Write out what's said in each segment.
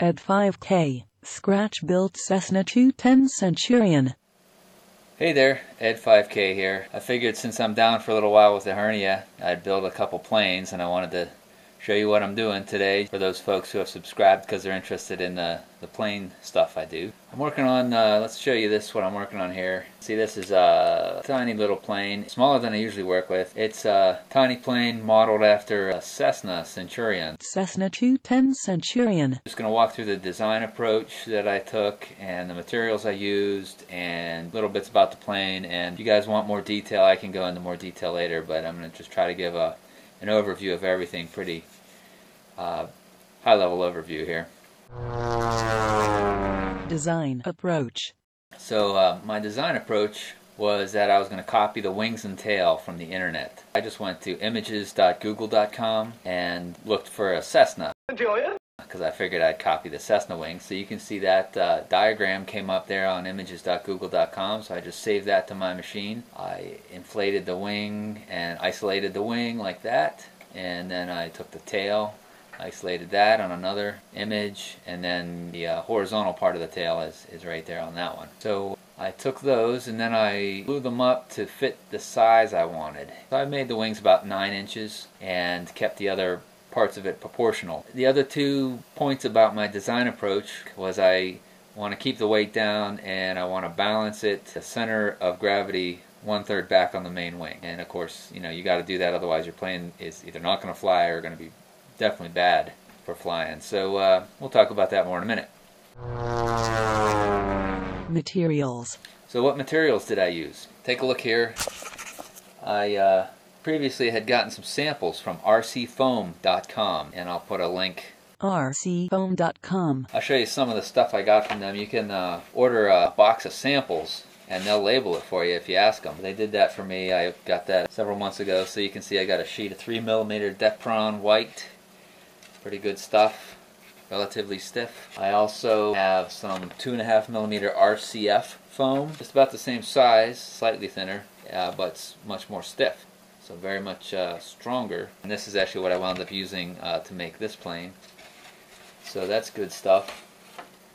Ed 5K, scratch-built Cessna 210 Centurion. Hey there, Ed 5K here. I figured since I'm down for a little while with the hernia, I'd build a couple planes, and I wanted to show you what I'm doing today for those folks who have subscribed because they're interested in the plane stuff I do. I'm working on, let's show you this, what I'm working on here. See, this is a tiny little plane, smaller than I usually work with. It's a tiny plane modeled after a Cessna Centurion. Cessna 210 Centurion. I'm just going to walk through the design approach that I took and the materials I used and little bits about the plane. And if you guys want more detail, I can go into more detail later, but I'm going to just try to give an overview of everything, pretty high-level overview here. Design approach. So my design approach was that I was going to copy the wings and tail from the internet. I just went to images.google.com and looked for a Cessna because I figured I'd copy the Cessna wings. So you can see that diagram came up there on images.google.com, so I just saved that to my machine. I inflated the wing and isolated the wing like that, and then I took the tail, isolated that on another image, and then the horizontal part of the tail is right there on that one. So I took those and then I blew them up to fit the size I wanted. So I made the wings about 9 inches and kept the other parts of it proportional. The other 2 points about my design approach was I want to keep the weight down and I want to balance it to center of gravity 1/3 back on the main wing. And of course, you got to do that, otherwise your plane is either not going to fly or going to be definitely bad for flying. So we'll talk about that more in a minute. Materials. So what materials did I use? Take a look here. I previously had gotten some samples from rcfoam.com, and I'll put a link. rcfoam.com. I'll show you some of the stuff I got from them. You can order a box of samples and they'll label it for you if you ask them. They did that for me. I got that several months ago. So you can see I got a sheet of 3mm depron white. Pretty good stuff. Relatively stiff. I also have some 2.5mm RCF foam. Just about the same size, slightly thinner, but it's much more stiff. So very much stronger. And this is actually what I wound up using to make this plane. So that's good stuff.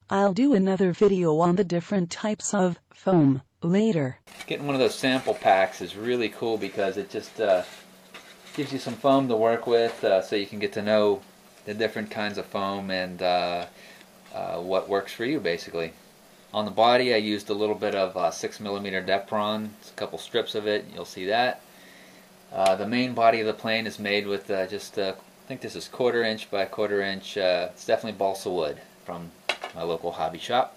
I'll do another video on the different types of foam later. Getting one of those sample packs is really cool because it just gives you some foam to work with, so you can get to know the different kinds of foam and what works for you, basically. On the body I used a little bit of 6mm depron, it's a couple strips of it, you'll see that. The main body of the plane is made with I think this is 1/4 inch by 1/4 inch, it's definitely balsa wood from my local hobby shop.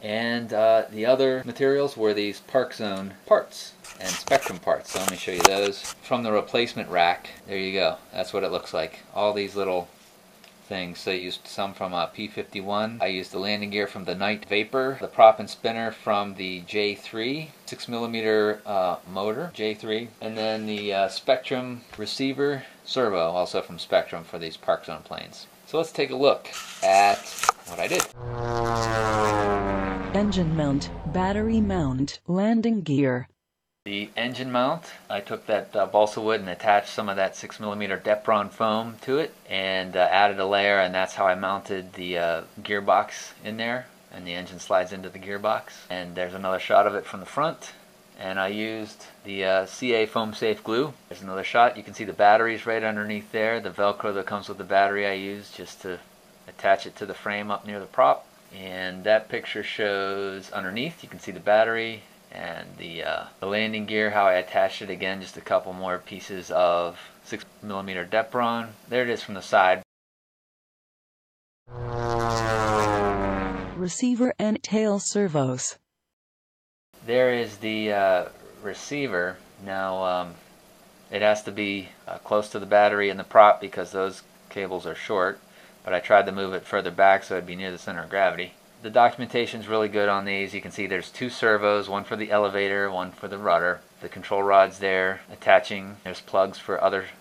And the other materials were these Parkzone parts and Spectrum parts. So let me show you those from the replacement rack. There you go. That's what it looks like. All these little things. So I used some from P51. I used the landing gear from the Night Vapor, the prop and spinner from the J3, 6mm motor, J3, and then the Spectrum receiver servo, also from Spectrum, for these Parkzone planes. So let's take a look at what I did. Engine mount, battery mount, landing gear. The engine mount, I took that balsa wood and attached some of that 6mm depron foam to it and added a layer, and that's how I mounted the gearbox in there, and the engine slides into the gearbox. And there's another shot of it from the front, and I used the CA foam safe glue. There's another shot. You can see the batteries right underneath there, the Velcro that comes with the battery I used just to attach it to the frame up near the prop. And that picture shows underneath, you can see the battery and the landing gear, how I attached it. Again, just a couple more pieces of 6mm depron. There it is from the side. Receiver and tail servos. There is the receiver. Now it has to be close to the battery and the prop because those cables are short, but I tried to move it further back so it'd be near the center of gravity. The documentation's really good on these. You can see there's 2 servos, one for the elevator, one for the rudder. The control rod's there attaching. There's plugs for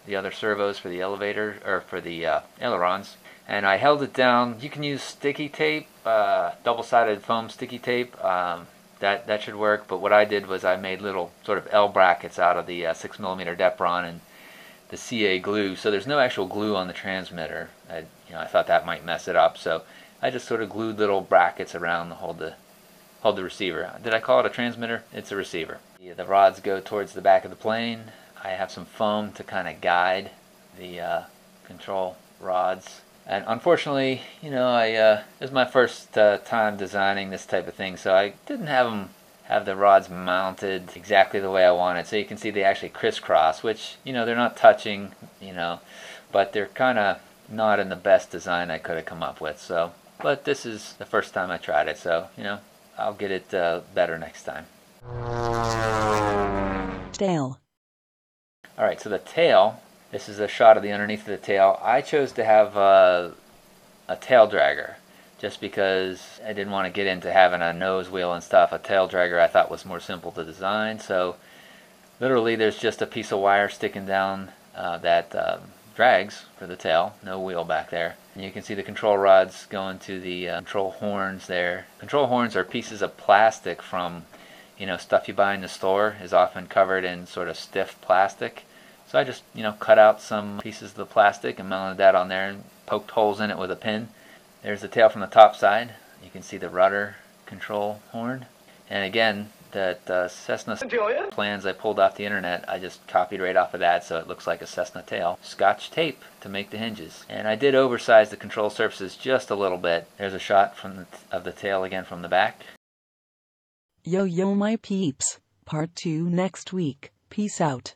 the other servos for the elevator, or for the ailerons. And I held it down. You can use sticky tape, double-sided foam sticky tape. That should work, but what I did was I made little sort of L brackets out of the 6mm depron and the CA glue. So there's no actual glue on the transmitter. I thought that might mess it up, so I just sort of glued little brackets around to hold the receiver. Did I call it a transmitter? It's a receiver. The rods go towards the back of the plane. I have some foam to kind of guide the control rods. And unfortunately, this is my first time designing this type of thing, so I didn't have the rods mounted exactly the way I wanted. So you can see they actually crisscross, which, they're not touching, but they're kind of not in the best design I could have come up with. So, but this is the first time I tried it, so, I'll get it better next time. Tail. Alright, so the tail, this is a shot of the underneath of the tail. I chose to have a tail dragger just because I didn't want to get into having a nose wheel and stuff. A tail dragger I thought was more simple to design, so literally there's just a piece of wire sticking down that drags for the tail, no wheel back there. And you can see the control rods going to the control horns there. Control horns are pieces of plastic from stuff you buy in the store, is often covered in sort of stiff plastic. So I just cut out some pieces of the plastic and mounted that on there and poked holes in it with a pin. There's the tail from the top side. You can see the rudder control horn. And again, that Cessna Centurion plans I pulled off the internet, I just copied right off of that, so it looks like a Cessna tail. Scotch tape to make the hinges. And I did oversize the control surfaces just a little bit. There's a shot of the tail again from the back. Yo my peeps, part 2 next week. Peace out.